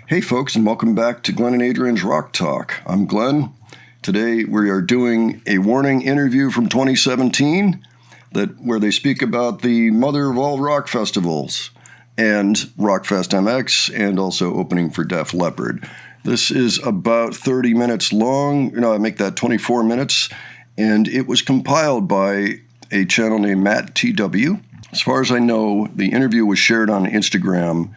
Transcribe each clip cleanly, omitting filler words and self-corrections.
Hey folks, and welcome back to Glenn and Adrian's Rock Talk. I'm Glenn. Today we are doing a warning interview from 2017 where they speak about the mother of all rock festivals and Rockfest MX, and also opening for Def Leppard. This is about 30 minutes long. I make that 24 minutes, and it was compiled by a channel named Matt TW. As far as I know, the interview was shared on Instagram,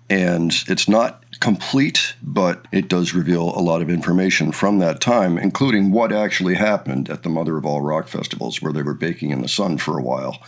and it's not complete, but it does reveal a lot of information from that time, including what actually happened at the Mother of All Rock Festivals, where they were baking in the sun for a while.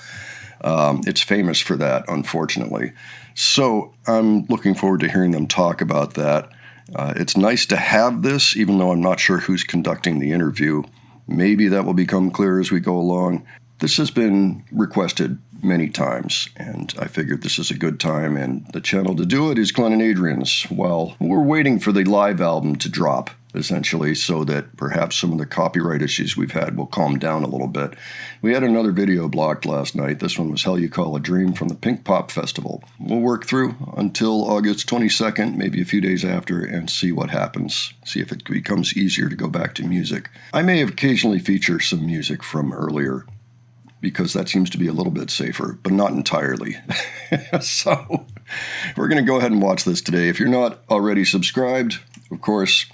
It's famous for that, unfortunately. So I'm looking forward to hearing them talk about that. It's nice to have this, even though I'm not sure who's conducting the interview. Maybe that will become clear as we go along. This has been requested many times, and I figured this is a good time, and the channel to do it is Glenn and Adrian's. Well, we're waiting for the live album to drop, essentially, so that perhaps some of the copyright issues we've had will calm down a little bit. We had another video blocked last night. This one was Hell You Call a Dream from the Pink Pop Festival. We'll work through until August 22nd, maybe a few days after, and see what happens. See if it becomes easier to go back to music. I may occasionally feature some music from earlier, because that seems to be a little bit safer, but not entirely. So we're going to go ahead and watch this today. If you're not already subscribed, of course,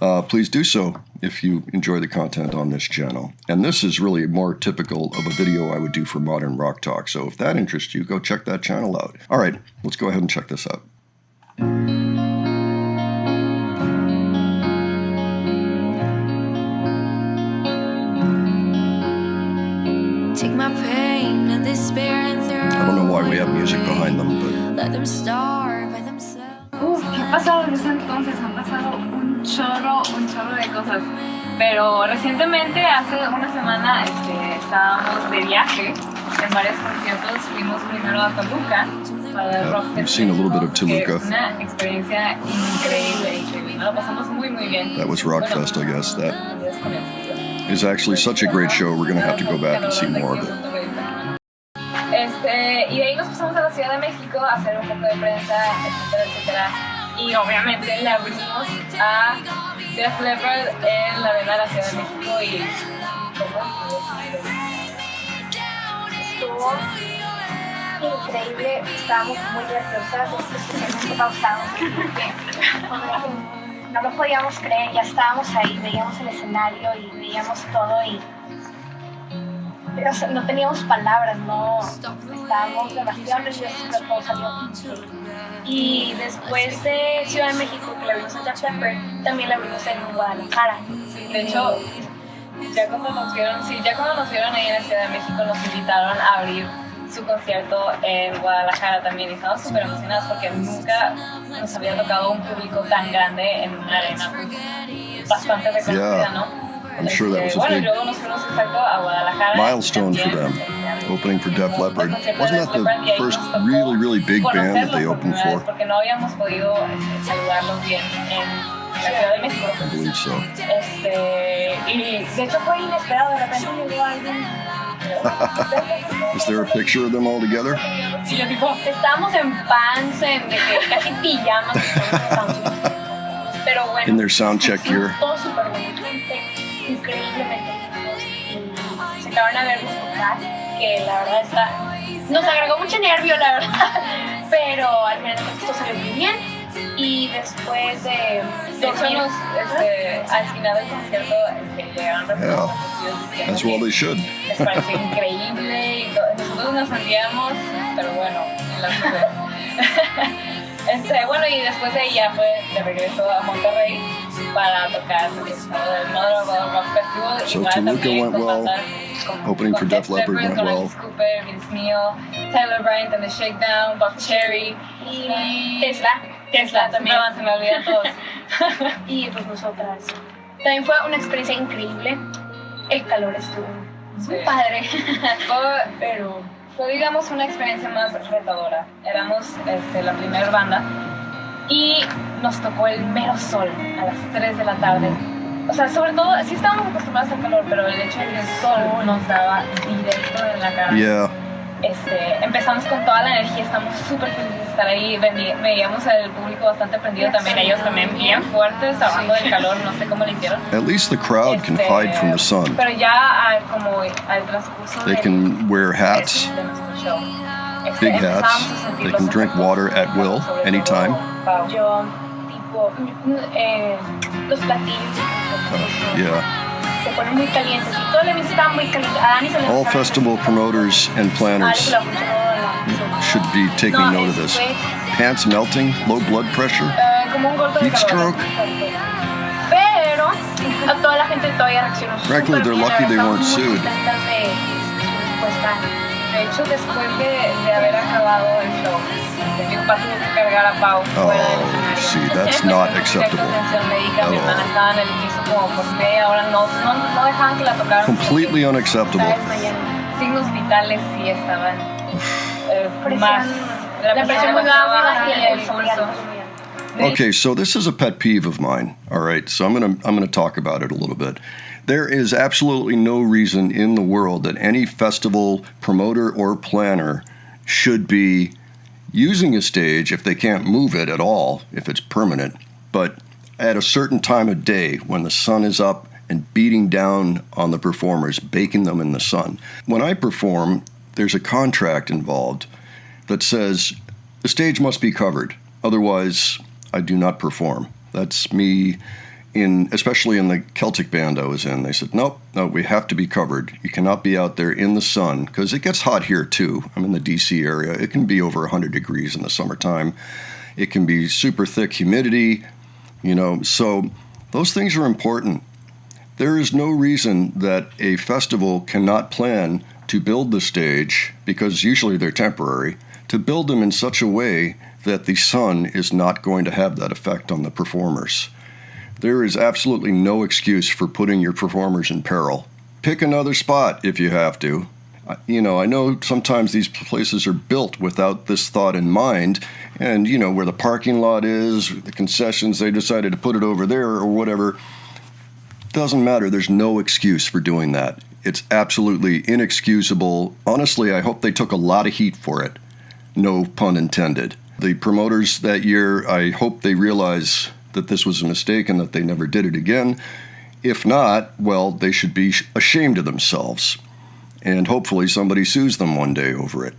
please do so if you enjoy the content on this channel. And this is really more typical of a video I would do for Modern Rock Talk. So if that interests you, go check that channel out. All right, let's go ahead and check this out. Take my pain and despair and throw. I don't know why we have music behind them, but Let them starve by themselves. ¿Qué ha pasado desde entonces? Han pasado un chorro de cosas. Pero recientemente, hace una semana, estábamos de viaje en varios conciertos. Fuimos primero a Toluca para el Rock we've seen a little bit of Toluca. Una experiencia increíble. Nos lo pasamos muy bien. That was Rockfest, I guess. That Bueno, is actually such a great show. We're going to have to go back and see more of it. Y de ahí nos pasamos a la Ciudad de México a hacer un poco de prensa, etcétera. Y obviamente le abrimos a Def Leppard en la Arena de la Ciudad de México y estuvo increíble, estábamos muy nerviosas, especialmente pausados, porque no lo podíamos creer, ya estábamos ahí, veíamos el escenario y veíamos todo y no teníamos palabras, estábamos demasiado nerviosos, pero todo salió. Y después de Ciudad de México, que le abrimos en Def Leppard, también le abrimos en Guadalajara. de hecho, ya cuando nos vieron ahí en la Ciudad de México, nos invitaron a abrir su concierto en Guadalajara también. Y estamos súper emocionados porque nunca nos había tocado un público tan grande en una arena bastante reconocida, ¿no? I'm sure that was a big luego nos fuimos a Guadalajara. milestone for them, opening for Def Leppard. Wasn't that the first really big band that they opened for? Porque no habíamos podido saludarlos bien en la Ciudad de México. I believe so. Y de hecho fue inesperado, de repente llegó alguien. Is there a picture of them all together? Y yo tipo, estábamos en pants, de que casi pijamas. Pero bueno. In their sound check gear. Todo súper bonito, increíblemente lindos y se acabaron a vernos tocar, que la verdad nos agregó mucho nervio, la verdad, pero al final esto salió muy bien. Y después de hecho, al final del concierto llegaron representantes. That's well they should. Les pareció increíble y nosotros nos sentíamos, pero bueno, en las nubes. Bueno, y después de ahí ya fue de regreso a Monterrey para tocar el Mother of All Rock Festival. So Toluca went well, opening for Def Leppard went well. Alice Cooper, Vince Neil, Tyler Bryant and the Shakedown, Buck Cherry y Tesla también. Se me olvidan todos. Y pues nosotras. También fue una experiencia increíble. El calor estuvo muy padre, pero fue, digamos, una experiencia más retadora. Éramos la primera banda y nos tocó el mero sol a las 3 de la tarde. O sea, sobre todo, sí estábamos acostumbrados al calor, pero el hecho de que el sol nos daba directo en la cara. Yeah. empezamos con toda la energía, estamos súper felices de estar ahí, veíamos al público bastante prendido también, ellos también bien fuertes, hablando del calor, no sé cómo lo hicieron. At least the crowd can hide from the sun. Pero ya como al transcurso They can wear hats, de nuestro show, big empezamos hats. a sentir They los can drink efectos, water at will, sobre todo anytime. Pau. Yo, tipo, los platillos Yeah. se ponen muy calientes y todo el ambiente está muy caliente. A Dani se le All está- festival promoters and a Dani planners se le puso la- should be taking No, note of this. Pants melting, low blood pressure. Como un golpe de Heat calor. stroke. Pero a toda la gente todavía reaccionó. Frankly, súper they're bien, lucky they estamos weren't muy sued. contentas de su respuesta. De hecho, después de haber acabado el show, mi papá tuvo que cargar a Pau fuera del escenario. see, that's not acceptable Atención médica, at mi hermana all. estaba en el piso como por media hora, no dejaban que la tocaran. Completely unacceptable. Estaba desmayando. Signos vitales sí estaban más. La presión muy baja y el pulso. Okay, so this is a pet peeve of mine. All right, so I'm gonna talk about it a little bit. There is absolutely no reason in the world that any festival promoter or planner should be using a stage if they can't move it at all, if it's permanent, but at a certain time of day when the sun is up and beating down on the performers, baking them in the sun. When I perform, there's a contract involved that says the stage must be covered. Otherwise, I do not perform. That's me especially in the Celtic band I was in. They said, no, we have to be covered. You cannot be out there in the sun because it gets hot here too. I'm in the DC area. It can be over 100 degrees in the summertime. It can be super thick humidity, so those things are important. There is no reason that a festival cannot plan to build the stage, because usually they're temporary, to build them in such a way that the sun is not going to have that effect on the performers. There is absolutely no excuse for putting your performers in peril. Pick another spot if you have to. I know sometimes these places are built without this thought in mind, and, where the parking lot is, the concessions, they decided to put it over there or whatever. Doesn't matter. There's no excuse for doing that. It's absolutely inexcusable. Honestly, I hope they took a lot of heat for it. No pun intended. The promoters that year, I hope they realize that this was a mistake and that they never did it again. If not, well, they should be ashamed of themselves. And hopefully somebody sues them one day over it.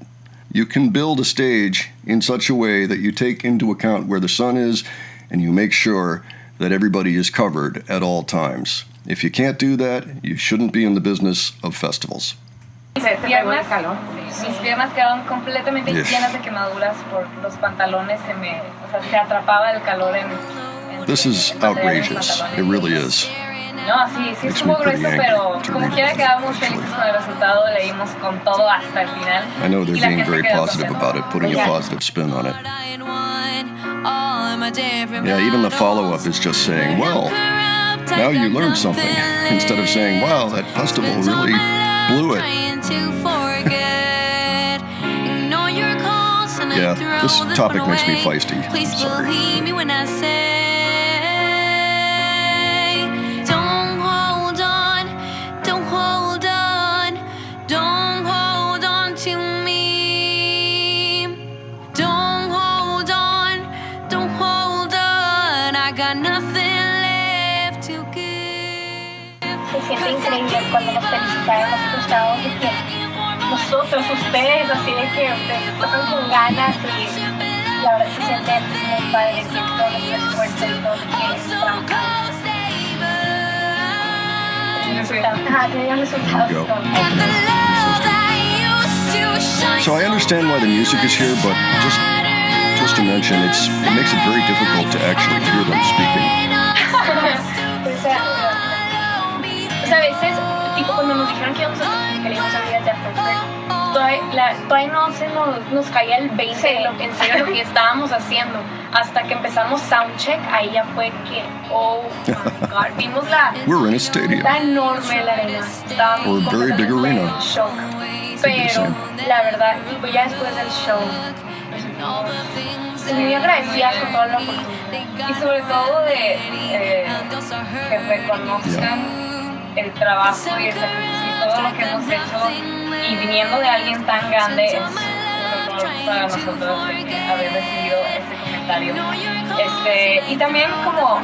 You can build a stage in such a way that you take into account where the sun is and you make sure that everybody is covered at all times. If you can't do that, you shouldn't be in the business of festivals. Mis piernas quedaron completamente Yes. llenas de quemaduras por los pantalones, se atrapaba el calor en This is el material de los outrageous. pantalones. It really is. No, sí Makes me estuvo pretty grueso, angry pero to como read quiera about quedamos it, felices actually. con el resultado, leímos con todo hasta el final. I know they're Y la being gente very quedó positive contenta. about it, putting a Yeah. positive spin on it. Yeah, even the follow-up is just saying, well, now you learned something, instead of saying, wow, that festival really blew it. Yeah, this topic makes me feisty. Please Sorry. believe me when I say, don't hold on, don't hold on, don't hold on to me. Don't hold on, don't hold on. I got nothing left to give. Se siente increíble cuando nos felicitaron. Nosotros estábamos de que nosotros, ustedes, así de que ustedes tocan con ganas y la verdad se siente muy padre que todo nuestro esfuerzo y todo lo que estamos tenían resultados. Go. Con- So I understand why the music is here, but just to mention, it makes it very difficult to actually hear them speaking. O sea, a veces, tipo, cuando nos dijeron que íbamos a salir de Afterburn, todavía no nos caía el 20 de lo que en serio lo que estábamos haciendo. Hasta que empezamos soundcheck, ahí ya fue que, oh my god, vimos We're in a stadium. está enorme la arena. Estábamos Or a very big completamente arena. en shock. Pero, same. la verdad, tipo, ya después del show, nos sentimos muy agradecidas con toda la oportunidad. Y sobre todo de que reconozcan el trabajo y el sacrificio todo lo que hemos hecho y viniendo de alguien tan grande es un honor para nosotros haber recibido este comentario. Y también como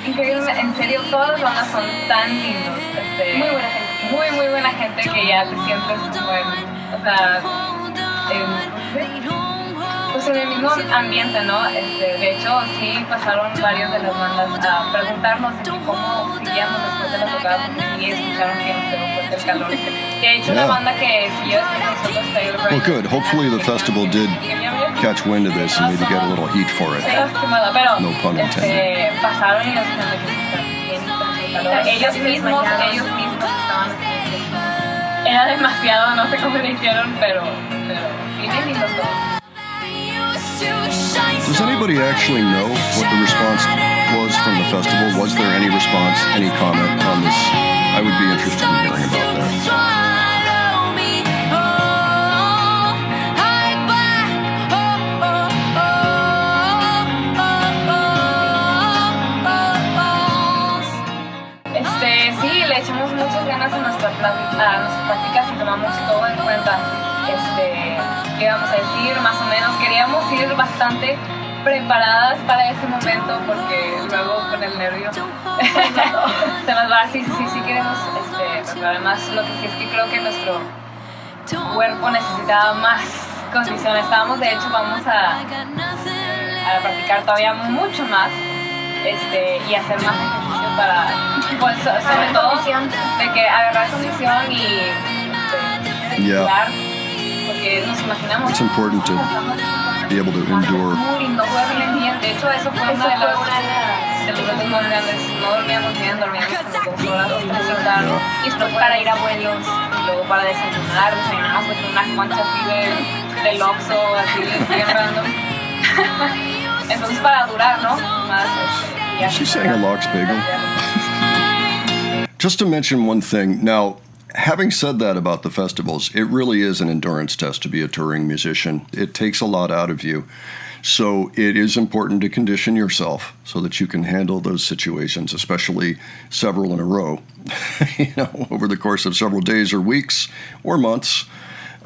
increíble, en serio, todas las bandas son tan lindos. Muy buena gente. Muy buena gente que ya te sientes como en, o sea, pues en el mismo ambiente, ¿no? De hecho, sí pasaron varios de las bandas a preguntarnos de que cómo seguíamos después de la tocada, porque sí escucharon que nos pegó fuerte el calor. De hecho, la banda que siguió después de nosotros, Taylor Well, good. Hopefully the festival did catch wind of this and maybe get a little heat for it. Pero No pun intended. pasaron y nos dijeron de que está bien fuerte el calor. Ellos mismos estaban así. Era demasiado, no sé cómo lo hicieron, pero bien lindos todos. Does anybody actually know what the response was from the festival? Was there any response, any comment on this? I would be interested in hearing about that. Sí, le echamos muchas ganas a nuestras prácticas y tomamos todo en cuenta. ¿Qué íbamos a decir? Más o menos queríamos ir bastante preparadas para ese momento porque luego con el nervio se nos va. Sí queremos preparar más. Lo que sí es que creo que nuestro cuerpo necesitaba más condiciones. De hecho, vamos a practicar todavía mucho más y hacer más ejercicio para, pues, sobre todo, de que agarrar condición y jugar. Porque nos imaginamos. It's important to be able to endure. No duermen bien. De hecho, eso fue una de los retos más grandes. No dormíamos bien, dormíamos como 2 horas, 3 horas. Yeah. Y después para ir a vuelos, y luego para desayunamos pues una concha así del Oxxo, así bien random. Entonces para durar, ¿no? Más. She's saying a lox bagel. Just to mention one thing. Now, having said that about the festivals, it really is an endurance test to be a touring musician. It takes a lot out of you. So it is important to condition yourself so that you can handle those situations, especially several in a row, over the course of several days or weeks or months.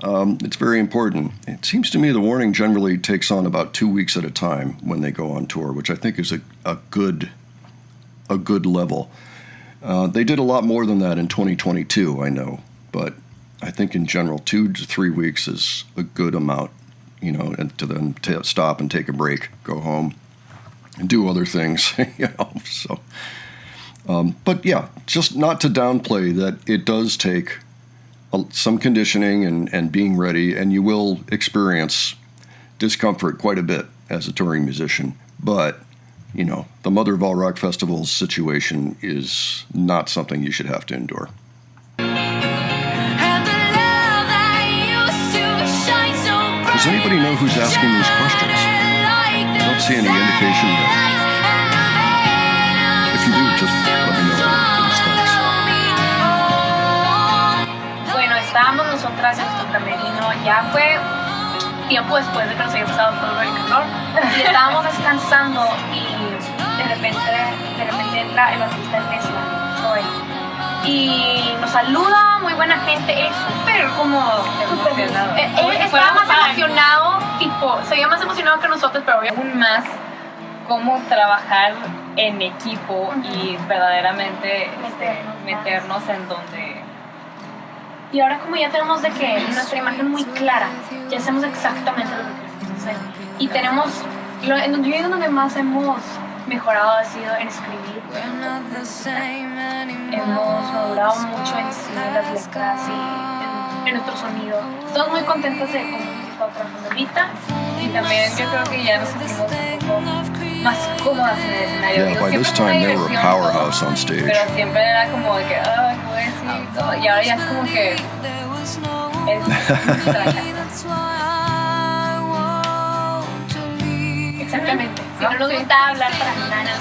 It's very important. It seems to me the Warning generally takes on about 2 weeks at a time when they go on tour, which I think is a good level. They did a lot more than that in 2022, I know, but I think in general 2 to 3 weeks is a good amount, and to then stop and take a break, go home, and do other things, So, but yeah, just not to downplay that it does take some conditioning and being ready, and you will experience discomfort quite a bit as a touring musician, but the Mother of All Rock Festival's situation is not something you should have to endure. Does anybody know who's asking these questions? I don't see any indication yet. If you do, just let me know. Please, thanks. Bueno, estábamos nosotras en nuestro camerino, ya fue tiempo después de que nos había pasado todo el calor, y estábamos descansando y de repente entra el artista de Tesla, Troy, y nos saluda, muy buena gente, es súper como Emocionado. él estaba más emocionado, se veía más emocionado que nosotros, pero Aún más cómo trabajar en equipo y verdaderamente meternos en donde... y ahora como ya tenemos de que nuestra imagen muy clara, ya sabemos exactamente lo que queremos hacer, y tenemos, yo digo donde más hemos mejorado ha sido en escribir. Hemos madurado mucho en sí, en las letras y en nuestro sonido. Estamos muy contentos de cómo hemos estado trabajando ahorita. Y también yo creo que ya nos sentimos un poco más cómodas en el escenario. Yeah, by this time they were a powerhouse on stage. Pero siempre era como de que, ¿qué voy a decir? Y todo. Y ahora ya es como que Exactamente. Si no nos gusta hablar para nada,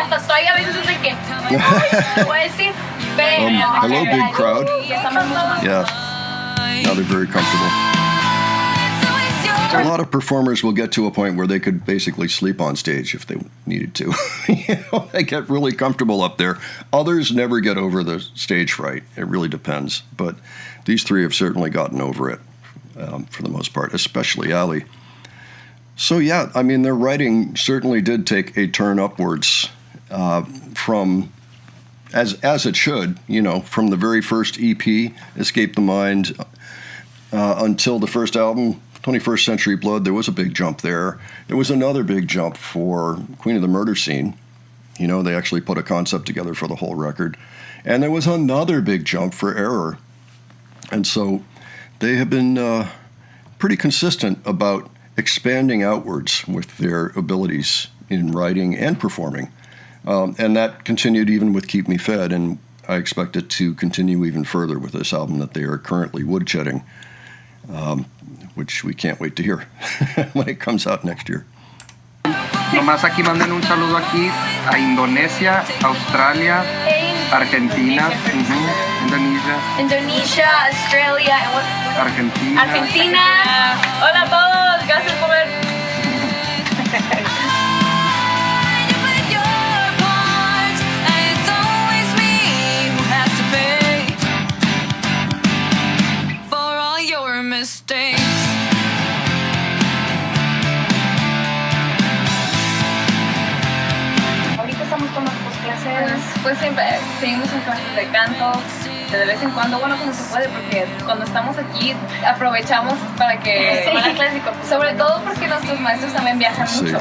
hasta estoy a veces de que no voy a decir, pero hello, big crowd. ya estamos mucho más. Yeah, now they're very comfortable. A lot of performers will get to a point where they could basically sleep on stage if they needed to. They get really comfortable up there. Others never get over the stage fright. It really depends. But these three have certainly gotten over it for the most part, especially Ali. So yeah, I mean, their writing certainly did take a turn upwards from, as it should, from the very first EP, Escape the Mind, until the first album, 21st Century Blood. There was a big jump there. There was another big jump for Queen of the Murder Scene. They actually put a concept together for the whole record. And there was another big jump for Error. And so they have been pretty consistent about expanding outwards with their abilities in writing and performing. And that continued even with Keep Me Fed, and I expect it to continue even further with this album that they are currently woodshedding, which we can't wait to hear when it comes out next year. Nomás aquí manden un saludo aquí a Indonesia, Australia, Argentina, Indonesia, Australia, and what? Argentina. Argentina. Hola a todos, gracias por ver. Ahorita estamos tomando clases. Pues siempre seguimos en clases de canto, de vez en cuando, bueno, cuando se puede, porque cuando estamos aquí aprovechamos para que Sí, las clases de corpus. sobre todo porque nuestros maestros también viajan Sí. mucho.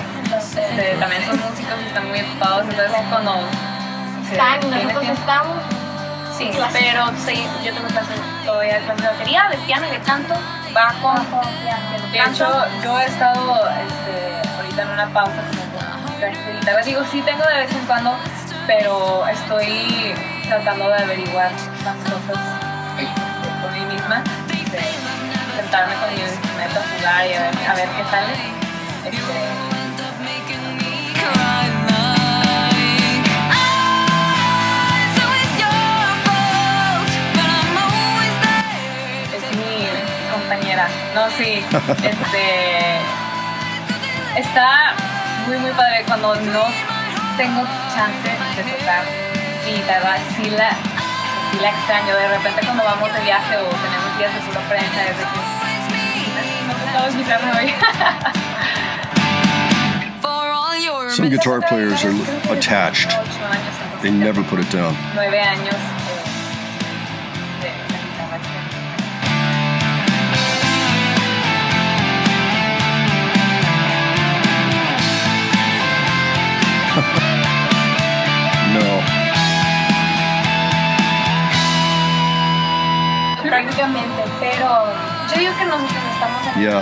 También son músicos y están muy ocupados, entonces cuando Nosotros estamos. sí, clases. pero sí, yo tengo clases todavía de batería, de piano y de canto, bajo. De hecho, yo he estado ahorita en una pausa como con clases de guitarra. Digo, sí tengo de vez en cuando, pero estoy tratando de averiguar las cosas por mí misma, de sentarme con mi instrumento a jugar y a ver qué sale. Es mi compañera. No, sí. Está muy, muy padre cuando no tengo chance de tocar mi guitarra. Sí la extraño. De repente cuando vamos de viaje o tenemos días de pura prensa, es de que no tocamos guitarra hoy. Some guitar players are attached. 8 años, entonces They ya never put it down. 9 años de la guitarra. No. Prácticamente, pero yo digo que nosotros estamos aquí. Yeah.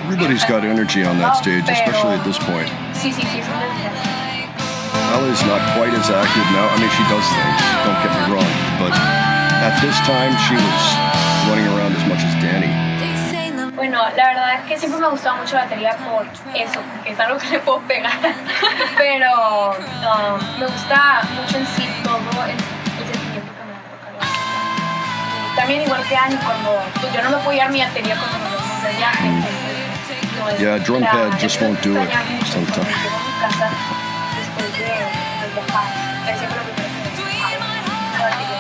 Everybody's got energy on that stage, especially at this point. Sí, es un desgaste. Ali's not quite as active now. I mean, she does things, don't get me wrong. But at this time, she was running around as much as Danny. Bueno, la verdad es que siempre me ha gustado mucho la batería por eso, porque es algo que le puedo pegar. Pero me gusta mucho en sí todo el sentimiento que me da tocar la batería. Y también igual que Ani, cuando pues yo no me puedo llevar mi batería cuando nos vamos de viaje. Entonces, no es Yeah, drum la- pad just won't do it extraña mucho sometimes. cuando llego a mi casa después de viajar. Es siempre lo primero que me hago, la batería.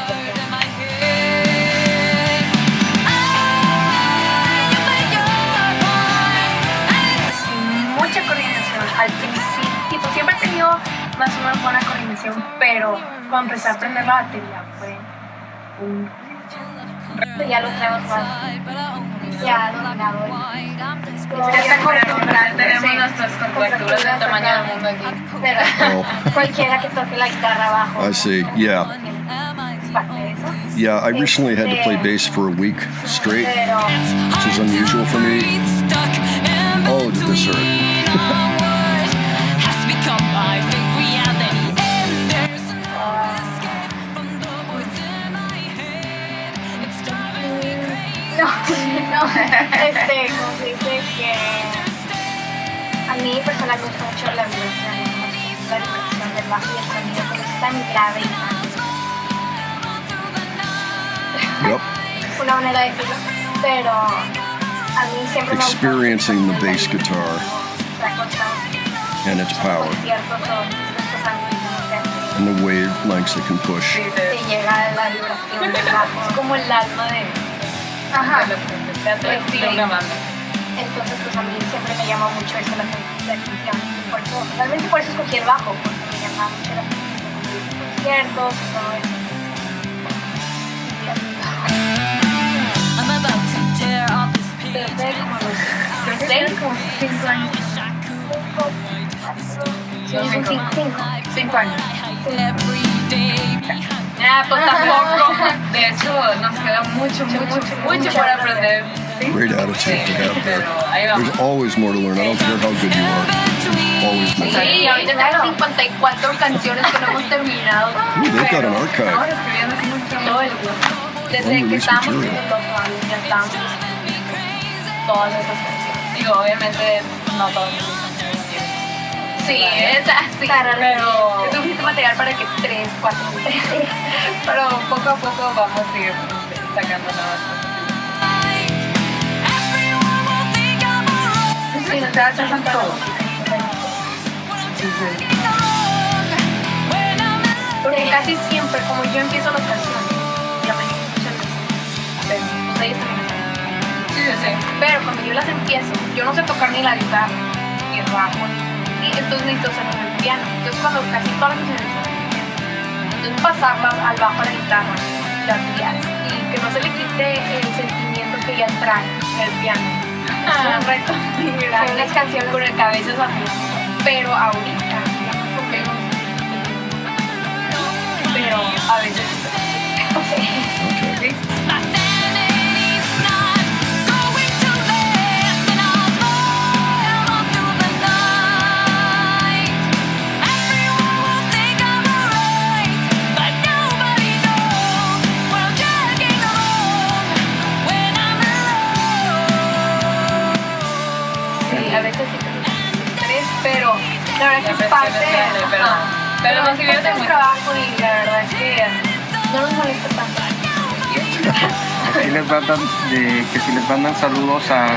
Mucha coordinación al principio, siempre he tenido más o menos buena coordinación, pero cuando empecé a aprender la batería fue un... Ya lo tenemos más, ya dominado. Ya está acostumbrada, tenemos nuestras contracturas del tamaño del mundo aquí. Pero Oh. cualquiera que toque la guitarra abajo I see. Yeah. es parte de eso. Yeah, I recently had to play bass for a week straight, Pero which is unusual for me. Oh, did this hurt? no, como se dice que a mí personalmente me gusta mucho la vibración del bajo y el sonido cuando es tan grave y Yep. una manera de decirlo, pero A mí siempre me ha gustado experiencing the mucho bass guitar la constancia. and its power Conciertos son estos amigos que hacen. and the wavelengths it can push. Sí, Te llega la vibración del bajo. es como el alma de Ajá. lo que se trata de una banda. Entonces, pues a mí siempre me llama mucho eso la atención. Realmente por eso escogí el bajo, porque me llamaba mucho la atención como los conciertos y todo eso. I'm about to tear off this Pero fue como a los Creo que 6 tienes como 5 años. Sí, son 5 años. every day. Pues tampoco. De hecho, nos queda mucho por aprender. Great attitude to have there. Pero ahí vamos. There's always more to learn. I don't care how good you are. Always more. Sí, ahorita tengo 54 canciones que no hemos terminado. Ooh, they've got an Estamos archive. escribiendo así mucho. Todo el tiempo. Desde que Unreleased estábamos en material. los años ya estábamos escribiendo todas esas canciones. Digo, obviamente no todos nos gustan. Sí, es así. Pero- es suficiente material para que 3, 4 Pero poco a poco vamos a ir sacando nuevas cosas. Sí, nos hacen todo. Porque casi siempre, como yo empiezo las canciones, ya me digo muchas veces, ustedes también lo saben. Sí, yo sé. Pero cuando yo las empiezo, yo no sé tocar ni la guitarra, ni el bajo, ni entonces necesito hacerlo en el piano. Entonces cuando casi todas las canciones son en el piano, entonces pasarlas al bajo, a la guitarra, las guías, y que no se le quite el sentimiento que ya trae el piano. Es un reto. Hay unas canciones con el cabeza así, pero ahorita, ya más o menos, pero a veces Okay. sí, a veces sí tengo interés, pero la verdad que es parte Pero nos es divierte parte del mucho. trabajo y la verdad es que no nos molesta tanto. Que si les mandan saludos a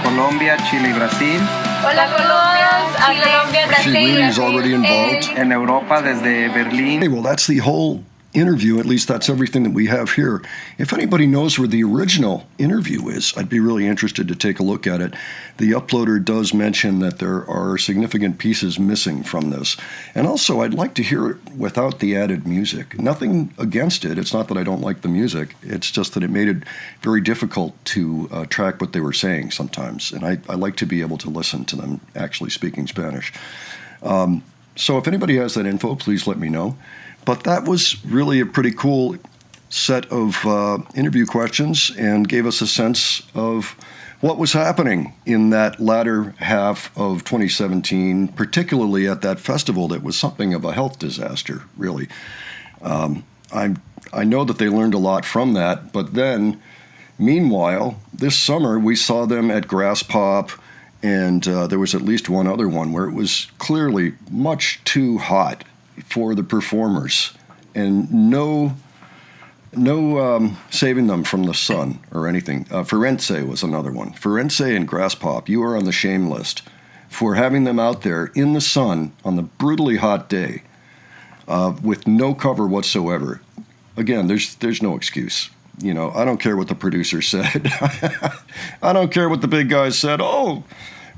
Colombia, Chile y Brasil. Hola Colombia, Chile, Colombia, Brasil, See, Rudy's already involved. En Europa, desde Berlín. Hey, well, that's the whole interview. At least that's everything that we have here. If anybody knows where the original interview is, I'd be really interested to take a look at it. The uploader does mention that there are significant pieces missing from this. And also, I'd like to hear it without the added music. Nothing against it. It's not that I don't like the music. It's just that it made it very difficult to track what they were saying sometimes. And I like to be able to listen to them actually speaking Spanish. So if anybody has that info, please let me know. But that was really a pretty cool set of interview questions and gave us a sense of what was happening in that latter half of 2017, particularly at that festival that was something of a health disaster, really. I know that they learned a lot from that, but then, meanwhile, this summer we saw them at Grass Pop, and there was at least one other one where it was clearly much too hot for the performers, and no saving them from the sun or anything. Firenze was another one. Firenze and Grass Pop, you are on the shame list for having them out there in the sun on the brutally hot day with no cover whatsoever. Again, there's no excuse. You know, I don't care what the producer said. I don't care what the big guys said. Oh,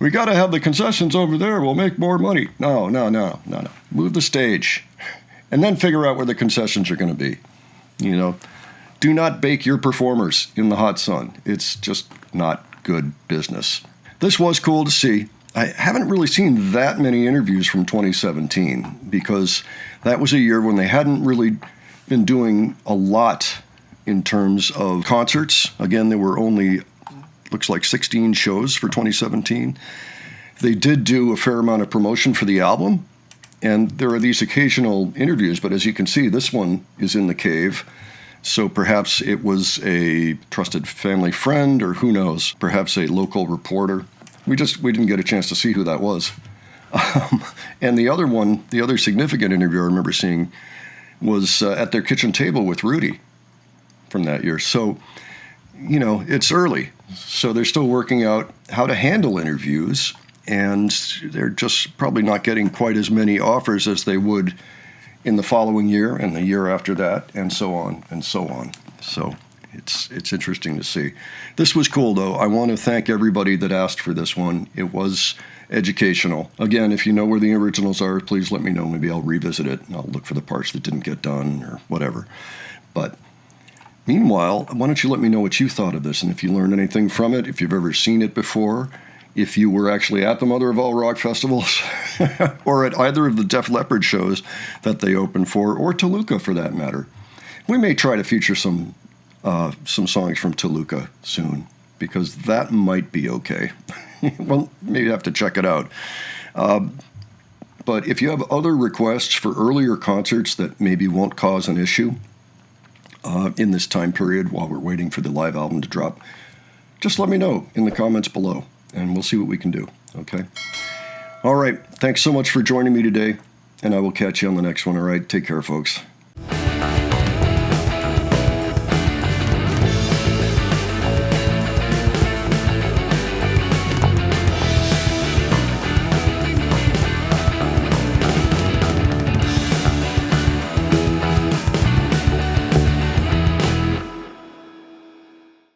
we got to have the concessions over there. We'll make more money. No. Move the stage and then figure out where the concessions are going to be. You know, do not bake your performers in the hot sun. It's just not good business. This was cool to see. I haven't really seen that many interviews from 2017 because that was a year when they hadn't really been doing a lot in terms of concerts. Again, there were only, looks like 16 shows for 2017. They did do a fair amount of promotion for the album, and there are these occasional interviews, but as you can see, this one is in the cave. So perhaps it was a trusted family friend, or who knows, perhaps a local reporter. We didn't get a chance to see who that was. And the other significant interview I remember seeing was at their kitchen table with Rudy from that year. So it's early. So they're still working out how to handle interviews, and they're just probably not getting quite as many offers as they would in the following year and the year after that, and so on and so on. So it's interesting to see. This was cool, though. I want to thank everybody that asked for this one. It was educational. Again, if you know where the originals are, please let me know. Maybe I'll revisit it, and I'll look for the parts that didn't get done or whatever. But meanwhile, why don't you let me know what you thought of this, and if you learned anything from it, if you've ever seen it before, if you were actually at the Mother of All Rock festivals, or at either of the Def Leppard shows that they opened for, or Toluca for that matter. We may try to feature some songs from Toluca soon, because that might be okay. Well, maybe have to check it out. But if you have other requests for earlier concerts that maybe won't cause an issue in this time period while we're waiting for the live album to drop, just let me know in the comments below, and we'll see what we can do, okay? All right, thanks so much for joining me today, and I will catch you on the next one, all right? Take care, folks.